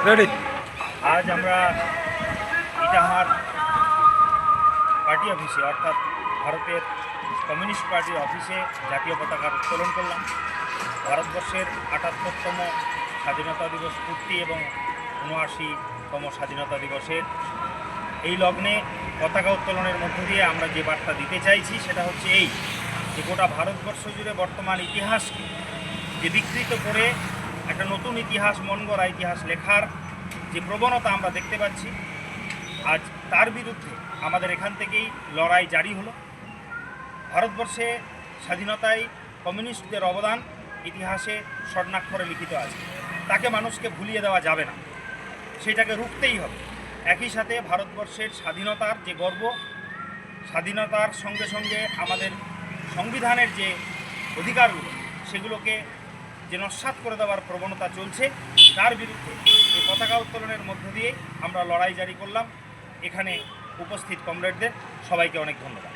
আজ আমরা ইটাহার পার্টি অফিসে অর্থাৎ ভারতের কমিউনিস্ট পার্টির অফিসে জাতীয় পতাকা উত্তোলন করলাম। ভারতবর্ষের ৭৮তম স্বাধীনতা দিবস পূর্তি এবং ৭৯তম স্বাধীনতা দিবসের এই লগ্নে পতাকা উত্তোলনের মধ্য দিয়ে আমরা যে বার্তা দিতে চাইছি সেটা হচ্ছে এই যে গোটা ভারতবর্ষ জুড়ে বর্তমান ইতিহাসকে যে বিকৃত করে একটা নতুন ইতিহাস, মন গড়া ইতিহাস লেখার যে প্রবণতা আমরা দেখতে পাচ্ছি, আজ তার বিরুদ্ধে আমাদের এখান থেকেই লড়াই জারি হলো। ভারতবর্ষে স্বাধীনতায় কমিউনিস্টদের অবদান ইতিহাসে স্বর্ণাক্ষরে লিখিত আছে, তাকে মানুষকে ভুলিয়ে দেওয়া যাবে না, সেটাকে রুখতেই হবে। একই সাথে ভারতবর্ষের স্বাধীনতার যে গর্ব, স্বাধীনতার সঙ্গে সঙ্গে আমাদের সংবিধানের যে অধিকারগুলো সেগুলোকে যে নস্যাৎ করে দেওয়ার প্রবণতা চলছে, তার বিরুদ্ধে এই পতাকা উত্তোলনের মধ্য দিয়ে আমরা লড়াই জারি করলাম। এখানে উপস্থিত কমরেডদের সবাইকে অনেক ধন্যবাদ।